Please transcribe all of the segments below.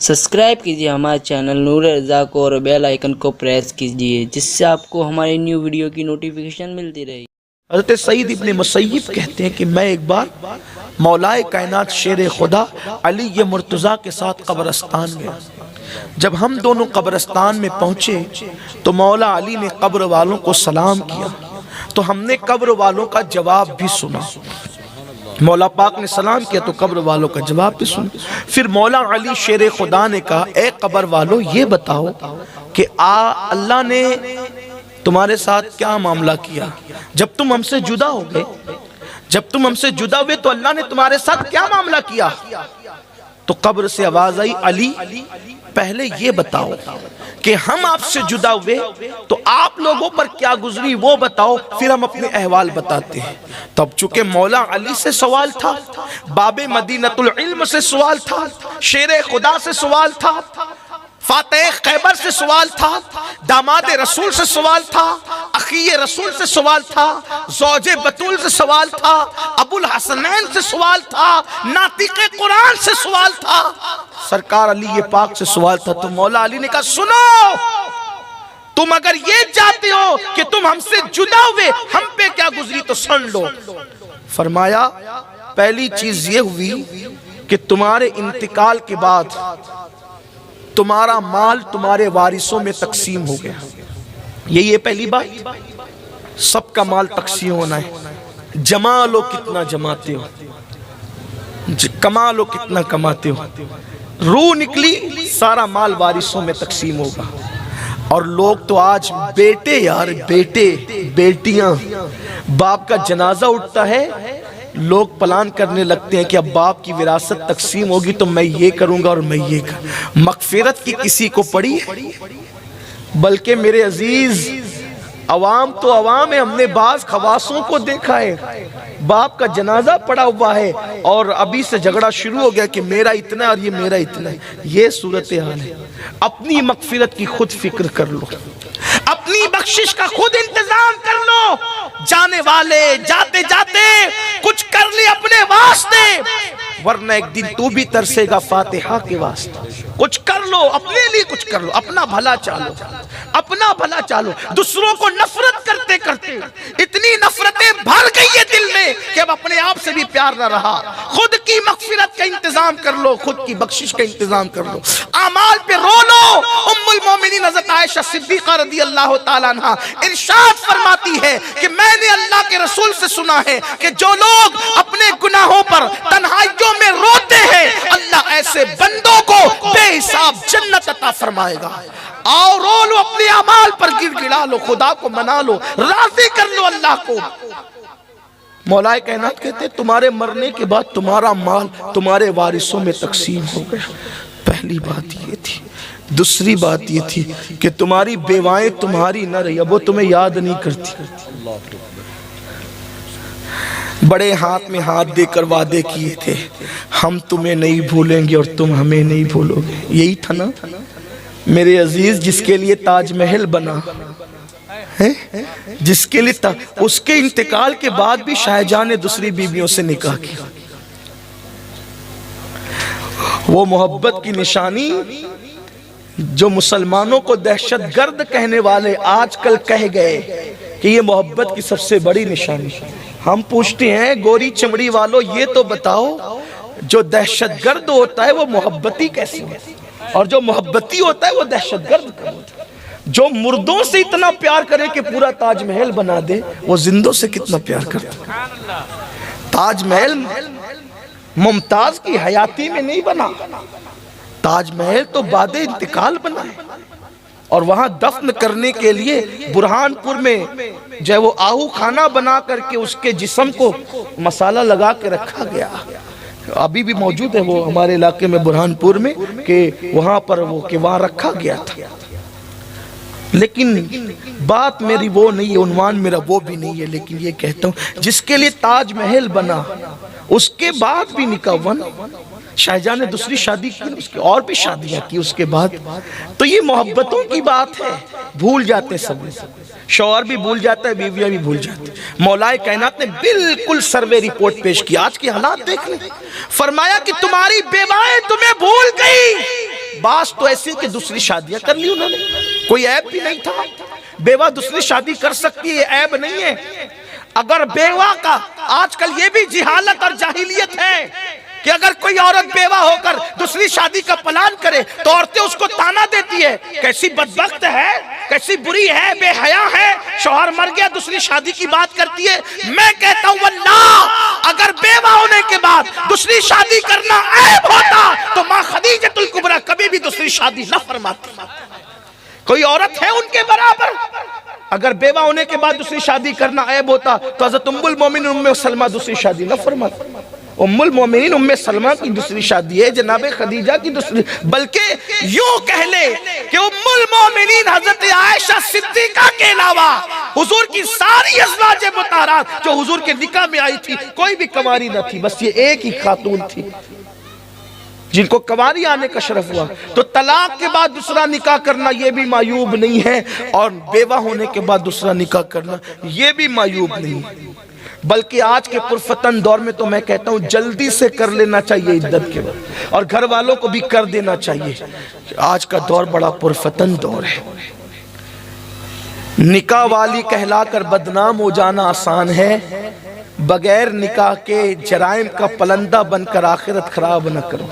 Subscribe कीजिए हमारे channel नूर रज़ा को और बेल आइकन को प्रेस कीजिए जिससे आपको हमारी न्यू वीडियो की नोटिफिकेशन मिलती रहे। हज़रत सईद इब्न मुसय्यब कहते हैं कि मैं एक बार मौलाए कायनात शेर खुदा अली मुर्तज़ा के साथ कब्रिस्तान गया। जब हम दोनों कब्रिस्तान में पहुंचे तो मौला अली ने कब्र वालों को सलाम किया, तो हमने कब्र वालों का जवाब भी सुना। मौला पाक ने सलाम किया तो कब्र वालों का जवाब भी सुना। फिर मौला अली शेर खुदा ने कहा, ए कब्र वालों ये बताओ कि अल्लाह ने तुम्हारे साथ क्या मामला किया जब तुम हमसे जुदा हो गए। जब तुम हमसे जुदा हुए तो अल्लाह ने तुम्हारे साथ क्या मामला किया। तो कब्र से आवाज आई, अली पहले ये बताओ कि हम आपसे जुदा हुए तो आप लोगों पर क्या गुजरी वो बताओ, फिर हम अपने अहवाल बताते हैं। तब चूंकि मौला अली से सवाल था, बाबे मदीनतुल इल्म से सवाल था, शेर खुदा से सवाल था, फातेह खैबर से सवाल था, दामाद रसूल से सवाल था, अखी रसूल से सवाल था, ज़ौजे बतूल से सवाल था, अबुल हसनैन से सवाल था, नातिक़े कुरान से सवाल था, सरकार अली ये पाक से सवाल था। तो मौला अली ने कहा, सुनो, तुम अगर ये चाहते हो कि तुम हमसे जुदा हुए हम पे क्या गुजरी तो सुन लो। फरमाया, पहली चीज ये हुई कि तुम्हारे इंतकाल के बाद तुम्हारा माल तुम्हारे वारिसों में तकसीम हो गया। यही है पहली बात, सबका माल तकसीम होना है। जमा लो कितना जमाते हो, कमा लो कितना कमाते हो, रूह निकली सारा माल वारिसों में तकसीम होगा। और लोग तो आज बेटे यार बेटे बेटियां, बाप का जनाजा उठता है, लोग प्लान करने लगते हैं कि अब बाप की विरासत तकसीम होगी तो मैं ये करूंगा और मैं ये कर। मगफिरत की किसी को पड़ी, बल्कि मेरे अजीज अवाम तो अवाम है, हमने बाज खवासों को देखा है, बाप का जनाजा पड़ा हुआ है और अभी से झगड़ा शुरू हो गया कि मेरा इतना है और ये मेरा इतना है। ये सूरत हाल है। अपनी मगफिरत की खुद फिक्र कर लो, अपनी बख्शिश का खुद इंतजाम कर लो। जाने वाले जाते जाते कुछ कर ले अपने वास्ते, वरना एक दिन तू भी तरसेगा फातिहा के वास्ते। कुछ कर लो, अपने लिए कुछ कर लो, अपना भला चालो, अपना भला चालो। दूसरों को नफरत करते करते इतनी नफरतें भर गई है दिल में कि अब अपने आप से भी प्यार न रहा। खुद की मगफिरत का इंतजाम कर लो, खुद की बख्शिश का इंतजाम कर लो, आमाल पे रो लो। उम्मुल मोमिनीन हज़रत आयशा सिद्दीक़ा रज़ियल्लाहु ताला अन्हा इरशाद फरमाती है कि मैंने अल्लाह के रसूल से सुना है कि जो लोग अपने गुनाहों पर तन्हाइयों में रोते हैं, अल्लाह ऐसे बंदों को बेहिसाब जन्नत अता फरमाएगा। आओ रो लो, अपने अमाल पर गिड़गिड़ा लो, खुदा को मना लो, राजी कर लो अल्लाह को। मौलाए कायनात कहते तुम्हारे मरने के बाद तुम्हारा माल तुम्हारे वारिसों में तकसीम हो गया। पहली बात ये थी। दूसरी बात ये थी कि तुम्हारी बेवाएं तुम्हारी न रही, अब वो तुम्हें याद नहीं करती। बड़े हाथ में हाथ देकर वादे किए थे, हम तुम्हें नहीं भूलेंगे और तुम हमें नहीं भूलोगे। यही था ना मेरे अजीज, जिसके लिए ताजमहल बना है, जिसके लिए उसके इंतकाल के बाद भी शाहजहां ने दूसरी बीवियों से निकाह किया। वो मोहब्बत की निशानी जो मुसलमानों को दहशतगर्द कहने वाले आजकल कह गए कि ये मोहब्बत की सबसे बड़ी निशानी। हम पूछते हैं गोरी चमड़ी वालों, ये तो बताओ जो दहशतगर्द होता है वो मोहब्बती कैसे होता है, और जो मोहब्बती होता है वो दहशतगर्द कब होता है। जो मुर्दों से इतना प्यार करे कि पूरा ताजमहल बना दे, वो जिंदों से कितना प्यार करता है। ताजमहल मुमताज की हयाती में नहीं बना, ताजमहल तो बादे इंतकाल बना है। और वहां दफन करने के लिए बुरहानपुर में जो है वो आहू खाना बना करके उसके जिस्म को मसाला लगा के रखा गया। अभी भी मौजूद है वो हमारे इलाके में बुरहानपुर में, कि वहां पर वो कि वहां रखा गया था। लेकिन बात मेरी वो नहीं है, उन्वान मेरा वो भी नहीं है, लेकिन ये कहता हूं जिसके लिए ताजमहल बना उसके बाद भी निकाह हुआ ना। शाहजहां ने दूसरी शादी की, उसकी और भी शादियां की उसके बाद। तो ये मोहब्बतों की बात है, भूल जाते सब, शौहर भी भूल जाता है, बीवियां भी भूल जाती है। मौलाए कायनात ने बिल्कुल सर्वे रिपोर्ट पेश की, आज के हालात देख लें। फरमाया कि तुम्हारी बेवाएं तुम्हें भूल गई, बास तो ऐसी कि दूसरी शादियां कर ली उन्होंने, कोई ऐब भी नहीं था। बेवा दूसरी शादी कर सकती है, ऐब नहीं है। अगर बेवा का, आजकल ये भी जिहालत और जाहिलियत है कि अगर कोई औरत बेवा होकर दूसरी शादी का प्लान करे तो औरतें उसको ताना देती है, कैसी बदबख्त है, कैसी बुरी है, बेहया है, शौहर मर गया दूसरी शादी की बात करती है। मैं कहता हूं वल्लाह, अगर बेवा होने के बाद दूसरी शादी करना ऐब होता तो मां खदीजतुल कुबरा कभी भी दूसरी शादी न फरमाती। कोई औरत है उनके बराबर? अगर बेवा होने के बाद दूसरी शादी करना ऐब होता तो हज़रत उम्मुल मोमिनीन उम्मे सलमा दूसरी शादी न फरमाती। उम्मुल मोमिनीन उम्मे सलमा की दूसरी शादी है जनाब खदीजा की दूसरी, बल्कि यूं कह ले कि उम्मुल मोमिनीन हजरत आयशा सिद्दीका के अलावा हुजूर की सारी अज़वाज मुताहरात जो हुजूर के निकाह में आई थी कोई भी कंवारी न थी, बस ये एक ही खातून थी जिनको कंवारी आने का शरफ हुआ। तो तलाक के बाद दूसरा निकाह करना ये भी मायूब नहीं है, और बेवा होने के बाद दूसरा निकाह करना ये भी मायूब नहीं है, बल्कि आज के पुरफतन दौर में तो मैं कहता हूं जल्दी से कर लेना चाहिए इद्दत के बाद, और घर वालों को भी कर देना चाहिए। आज का दौर बड़ा पुरफतन दौर है। निकाह वाली कहलाकर बदनाम हो जाना आसान है, बगैर निकाह के जराइम का पलंदा बनकर आखिरत खराब न करो।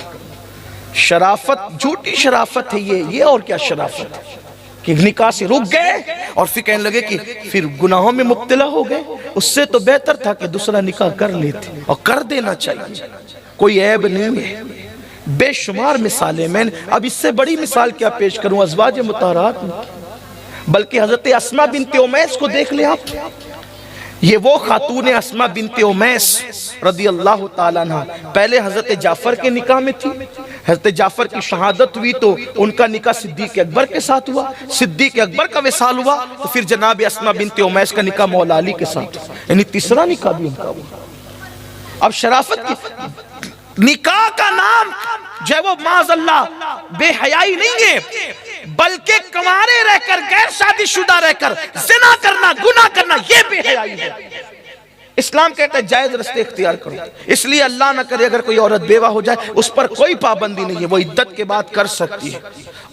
शराफत, झूठी शराफत है ये और क्या शराफत है कि निकाह से रुक गए और फिर कहने लगे कि फिर गुनाहों में मुब्तला हो गए। उससे तो बेहतर था कि दूसरा निकाह कर लेते, और कर देना चाहिए, कोई ऐब नहीं है। बेशुमार मिसालें, मैं अब इससे बड़ी मिसाल क्या पेश करूं अज़वाज मुताहरात में, बल्कि हजरत अस्मा बिनते उमैस को देख ले आप। ये वो खातून अस्मा बिनते उमैस रदी अल्लाह ताला अन्हा पहले हजरत जाफर के निकाह में थी। हजरत जाफर की शहादत हुई तो उनका निकाह सिद्दीक अकबर के साथ हुआ, सिद्दीक अकबर का विसाल हुआ तो फिर जनाब अस्मा बिनते उमैस का निकाह मौला अली के साथ, यानी तीसरा निकाह भी उनका हुआ। अब शराफत की निकाह का नाम जो है वो माज़अल्लाह बेहयाई नहीं है, बल्कि कंवारे रहकर, गैर शादीशुदा रहकर ज़िना करना, गुनाह करना, ये बेहयाई है। इस्लाम कहता है जायज रास्ते इख्तियार करो। इसलिए अल्लाह ना करे अगर कोई औरत बेवा हो जाए उस पर कोई पाबंदी नहीं है, वो इद्दत के बाद कर सकती है,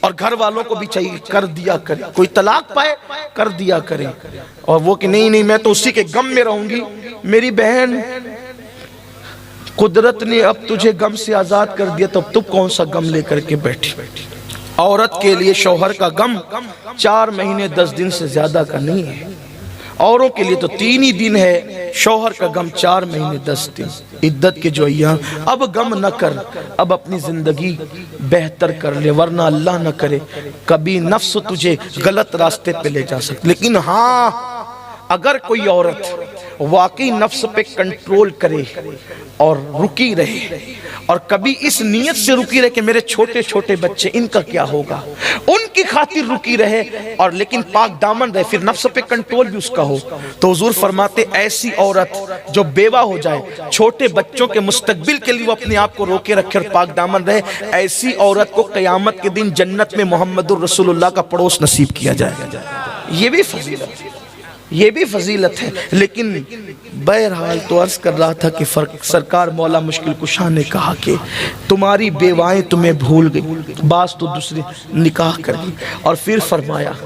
और घर वालों को भी चाहिए कर दिया करे। कोई तलाक पाए कर दिया करे, और वो कि नहीं मैं तो उसी के गम में रहूंगी। मेरी बहन, कुदरत ने अब तुझे गम से आजाद कर दिया तो अब तुम कौन सा गम लेकर के बैठी। औरत के लिए शौहर का गम 4 महीने 10 दिन से ज्यादा का नहीं है, औरों के लिए तो 3 ही दिन है, शौहर का गम 4 महीने 10 दिन। इद्दत के जो अय्याम, अब गम न कर, अब अपनी जिंदगी बेहतर कर ले, वरना अल्लाह न करे कभी नफ्स तुझे गलत रास्ते पे ले जा सकते। लेकिन हाँ, अगर कोई औरत वाकई नफ्स पे कंट्रोल करे और रुकी रहे, और कभी इस नियत से रुकी रहे कि मेरे छोटे छोटे बच्चे, इनका क्या होगा, उनकी खातिर रुकी रहे, और लेकिन पाक दामन रहे, फिर नफ्स पे कंट्रोल भी उसका हो, तो हुजूर फरमाते ऐसी औरत जो बेवा हो जाए, छोटे बच्चों के मुस्तकबिल के लिए वो अपने आप को रोके रखे और पाक दामन रहे, ऐसी औरत को क़यामत के दिन जन्नत में मोहम्मदुर रसूलुल्लाह का पड़ोस नसीब किया जाएगा। ये भी फजीलत है, ये भी फजीलत है। लेकिन बहरहाल तो अर्ज कर रहा था कि सरकार मौला मुश्किल कुशा ने कहा कि तुम्हारी बेवाएं तुम्हें भूल गई, बास तो दूसरे निकाह कर दी, और फिर फरमाया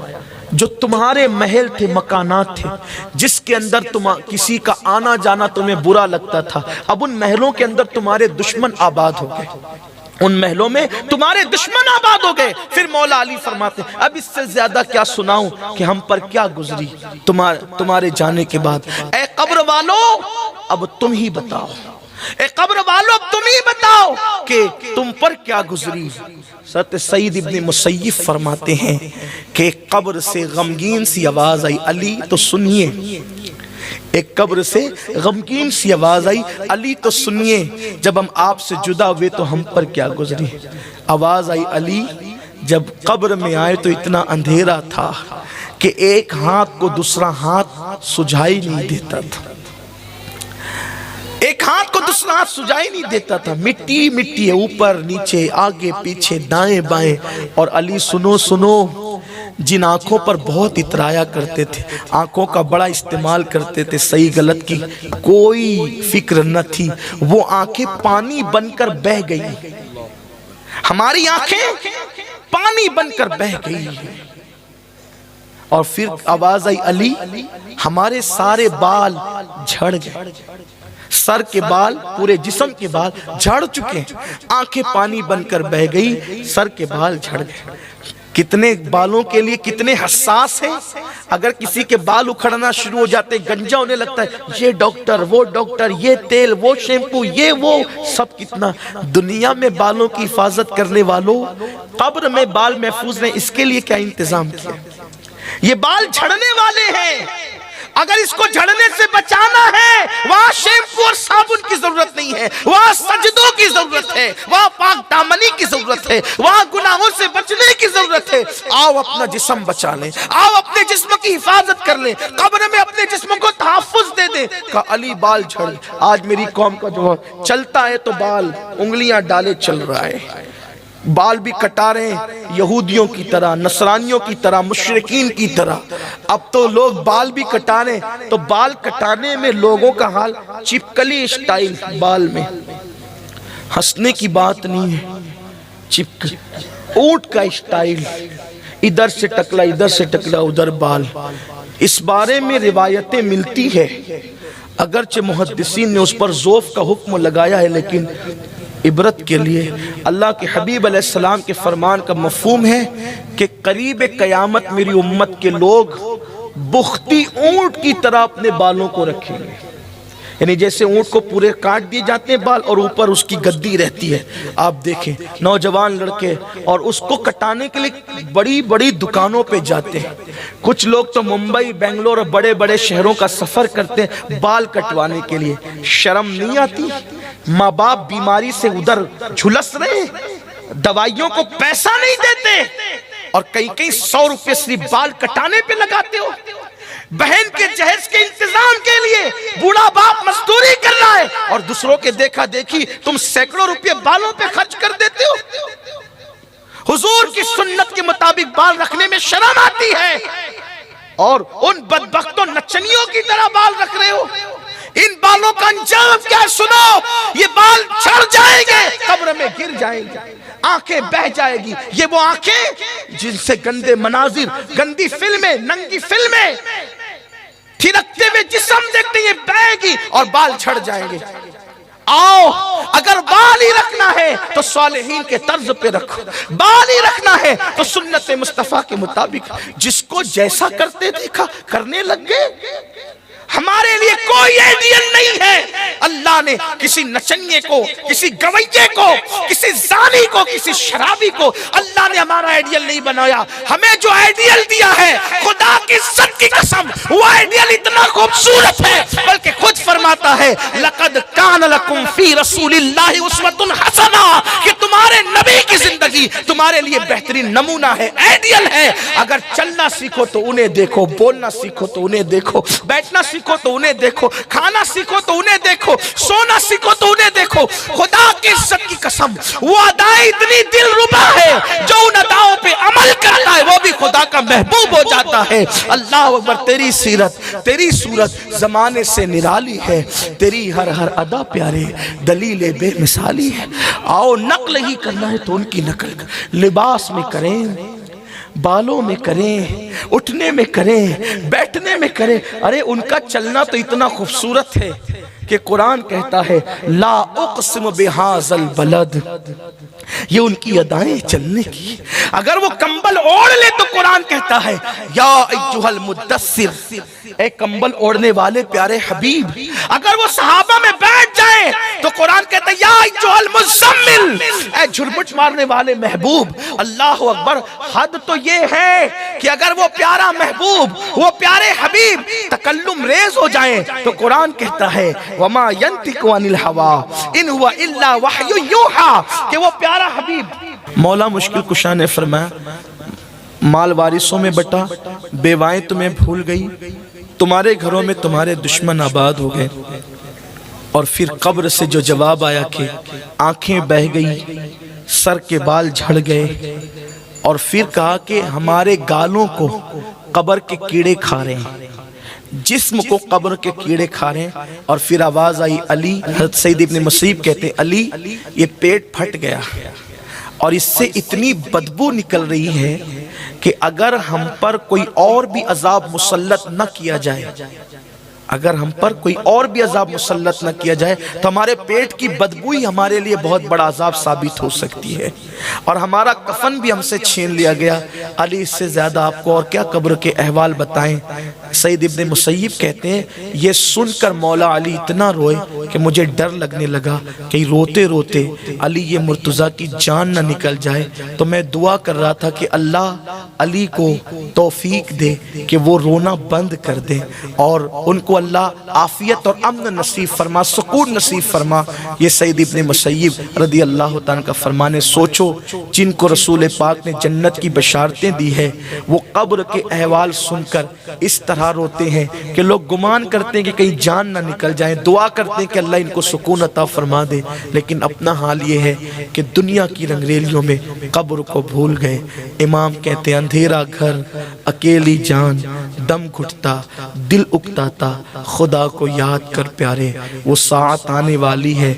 जो तुम्हारे महल थे, मकानात थे, जिसके अंदर किसी का आना जाना तुम्हें बुरा लगता था, अब उन महलों के अंदर तुम्हारे दुश्मन आबाद हो गए, उन महलों में तुम्हारे दुश्मन आबाद हो गए। फिर मौला अली फरमाते अब इससे ज्यादा क्या सुनाऊं कि हम पर क्या गुजरी तुम्हारे जाने के बाद। ऐ कब्र वालों अब तुम ही बताओ, ऐ कब्र वालों अब तुम ही बताओ कि तुम पर क्या गुजरी। सत सईद इब्न मुसय्यिब फरमाते हैं कि कब्र से गमगीन सी आवाज आई, अली तो सुनिए। एक कब्र से गमगीन सी आवाज आई, अली तो सुनिए, जब हम आपसे जुदा हुए तो हम पर क्या गुजरी। आवाज आई, अली जब कब्र में आए तो इतना अंधेरा था कि एक हाथ को दूसरा हाथ सुझाई नहीं देता था, एक हाथ को दूसरा हाथ सुझाई नहीं देता था, मिट्टी मिट्टी है, ऊपर नीचे आगे पीछे दाएं बाएं। और अली सुनो सुनो, जिन आंखों पर बहुत इतराया करते थे, आंखों का बड़ा इस्तेमाल करते थे, सही गलत की कोई फिक्र न थी, वो आंखें पानी बनकर बह गई। ہماری آنکھیں پانی بن کر بہہ گئی ہیں۔ اور پھر آواز آئی علی، ہمارے سارے بال جھڑ گئے، سر کے بال، پورے جسم کے بال جھڑ چکے ہیں، آنکھیں پانی بن کر بہہ گئی، سر کے بال جھڑ گئے۔ کتنے بالوں کے لیے کتنے حساس ہیں، اگر کسی کے بال اکھڑنا شروع ہو جاتے، گنجا ہونے لگتا ہے، یہ ڈاکٹر، وہ ڈاکٹر، یہ تیل، وہ شیمپو، یہ وہ سب کتنا۔ دنیا میں بالوں کی حفاظت کرنے والوں، قبر میں بال محفوظ رہیں اس کے لیے کیا انتظام کیا؟ یہ بال جھڑنے والے ہیں، اگر اس کو جھڑنے سے بچانا ہے وہاں شیمپو اور صابن کی ضرورت نہیں ہے، وہاں سجدوں کی ضرورت ہے، وہاں پاک دامنی کی ضرورت ہے، وہاں گناہوں سے بچنے کی ضرورت ہے۔ آؤ اپنا جسم بچا لیں، آؤ اپنے جسم کی حفاظت کر لیں، قبر میں اپنے جسم کو تحفظ دے دیں۔ کہا علی بال جھڑ۔ آج میری قوم کا جو چلتا ہے تو بال انگلیاں ڈالے چل رہا ہے، بال بھی کٹا رہے ہیں یہودیوں کی طرح، نصرانیوں کی طرح، مشرکین کی طرح۔ اب تو لوگ بال بھی کٹا رہے ہیں، تو بال کٹانے میں لوگوں کا حال چپکلی اسٹائل بال میں، ہنسنے کی بات نہیں ہے، اونٹ کا اسٹائل، ادھر سے ٹکلا ادھر سے ٹکلا ادھر بال۔ اس بارے میں روایتیں ملتی ہے، اگرچہ محدثین نے اس پر ذوف کا حکم لگایا ہے، لیکن عبرت کے لیے اللہ کے حبیب علیہ السلام کے فرمان کا مفہوم ہے کہ قریب قیامت میری امت کے لوگ بختی اونٹ کی طرح اپنے بالوں کو رکھیں گے، یعنی جیسے اونٹ کو پورے کاٹ دیے جاتے ہیں بال اور اوپر اس کی گدی رہتی ہے۔ آپ دیکھیں نوجوان لڑکے اور اس کو کٹانے کے لیے بڑی بڑی دکانوں پہ جاتے ہیں، کچھ لوگ تو ممبئی، بنگلور اور بڑے بڑے شہروں کا سفر کرتے ہیں بال کٹوانے کے لیے۔ شرم نہیں آتی؟ ماں باپ بیماری سے ادھر جھلس رہے، دوائیوں کو پیسہ نہیں دیتے، اور کئی 100 روپے صرف بال کٹانے پہ لگاتے ہو۔ بہن کے جہیز کے انتظام کے لیے بوڑھا باپ مزدوری کر رہا ہے، اور دوسروں کے دیکھا دیکھی تم سینکڑوں روپے بالوں پہ خرچ کر دیتے ہو۔ حضور کی سنت کے مطابق بال رکھنے میں شرم آتی ہے، اور ان بدبختوں نچنیوں کی طرح بال رکھ رہے ہو۔ ان بالوں کا انجام کیا ہے سنو، یہ بال جھڑ جائیں گے، قبر میں گر جائیں گے، آنکھیں بہہ جائے گی۔ یہ وہ آنکھیں جن سے گندے مناظر، گندی فلمیں، ننگی فلمیں، تھرکتے ہوئے جسم دیکھتے یہ بہے گی اور بال جھڑ جائیں گے۔ آؤ اگر بال ہی رکھنا ہے تو صالحین کے طرز پہ رکھو، بال ہی رکھنا ہے تو سنت مصطفیٰ کے مطابق، جس کو جیسا کرتے دیکھا کرنے لگ گئے۔ ہمارے لیے کوئی آئیڈیل نہیں ہے۔ اللہ نے کسی نچنیے کو، کسی گویے کو، کسی زانی کو، کسی شرابی کو اللہ نے ہمارا آئیڈیل نہیں بنایا۔ ہمیں جو آئیڈیل دیا ہے، خدا کی عزت کی قسم، وہ آئیڈیل اتنا خوبصورت ہے بلکہ خود فرماتا ہے لَقَدْ كَانَ لَكُمْ فِي رَسُولِ اللَّهِ أُسْوَةٌ حَسَنَةٌ، کہ تمہارے نبی کی زندگی تمہارے لیے بہترین نمونہ ہے، آئیڈیل ہے۔ اگر چلنا سیکھو تو انہیں دیکھو، بولنا سیکھو تو انہیں دیکھو، بیٹھنا سیکھو تو انہیں دیکھو، کھانا سیکھو تو انہیں دیکھو، سونا سیکھو تو انہیں دیکھو۔ خدا کی عزت کی قسم، وہ ادائیں اتنی دلربا ہے، جو ان اداؤں پہ عمل کرتا ہے وہ بھی خدا کا محبوب ہو جاتا ہے۔ اللہ اکبر، تیری سیرت، تیری صورت زمانے سے نرالی ہے، تیری ہر ہر ادا پیارے دلیل بے مثالی ہے۔ آؤ نقل ہی کرنا ہے تو ان کی نقل لباس میں کریں، بالوں میں کریں، اٹھنے میں کریں، بیٹھنے میں کریں۔ ارے ان کا چلنا تو اتنا خوبصورت ہے کہ قرآن کہتا ہے لا اقسم بہذا البلد، یہ ان کی ادائیں چلنے کی۔ اگر وہ کمبل اوڑھ لے تو قرآن کہتا ہے یا ایھا المدثر، اے کمبل اوڑھنے والے پیارے حبیب۔ اگر وہ صحابہ میں بیٹھ جائیں تو قرآن کہتا ہے یا ایھا المزمل، اے جھرمٹ مارنے والے محبوب۔ اللہ اکبر، حد تو یہ ہے کہ اگر وہ پیارا محبوب، وہ پیارے حبیب تکلم ریز ہو جائیں تو قرآن کہتا ہے وما ينطق عن الهوى ان هو الا وحی یوحى، کہ وہ پیارا حبیب۔ مولا مشکل کشا نے فرمایا مال وارثوں میں بٹا، بیوائیں تمہیں بھول گئی، تمہارے گھروں میں تمہارے دشمن آباد ہو گئے۔ اور پھر قبر سے جو جواب آیا کہ آنکھیں بہہ گئی، سر کے بال جھڑ گئے، اور پھر کہا کہ ہمارے گالوں کو قبر کے کیڑے کھا رہے ہیں، جسم کو قبر کے کیڑے کھا رہے ہیں۔ اور پھر آواز آئی علی، حضرت سید ابن مسیب کہتے ہیں علی یہ پیٹ پھٹ گیا، اور اس سے اتنی بدبو نکل رہی ہے کہ اگر ہم پر کوئی اور بھی عذاب مسلط نہ کیا جائے، اگر ہم پر کوئی اور بھی عذاب مسلط نہ کیا جائے تو ہمارے پیٹ کی بدبو ہی ہمارے لیے بہت بڑا عذاب ثابت ہو سکتی ہے، اور ہمارا کفن بھی ہم سے چھین لیا گیا۔ علی اس سے زیادہ آپ کو اور کیا قبر کے احوال بتائیں۔ سعید ابن مسیب کہتے ہیں یہ سن کر مولا علی اتنا روئے کہ مجھے ڈر لگنے لگا کہ روتے روتے علی یہ مرتضیٰ کی جان نہ نکل جائے، تو میں دعا کر رہا تھا کہ اللہ علی کو توفیق دے کہ وہ رونا بند کر دے، اور ان کو اللہ عافیت اور امن نصیب فرما، سکون نصیب فرما۔ یہ سعید ابن مسیب رضی اللہ تعالیٰ کا فرمان ہے۔ سوچو جن کو رسول پاک نے جنت کی بشارتیں دی ہے، وہ قبر کے احوال سن کر اس طرح روتے ہیں کہ لوگ گمان کرتے ہیں کہ کہیں جان نہ نکل جائیں، دعا کرتے ہیں کہ اللہ ان کو سکون عطا فرما دے، لیکن اپنا حال یہ ہے کہ دنیا کی رنگریلیوں میں قبر کو بھول گئے۔ امام کہتے ہیں اندھیرا گھر، اکیلی جان، دم گھٹتا، دل اکتاتا، خدا کو یاد کر پیارے، وہ ساعت آنے والی ہے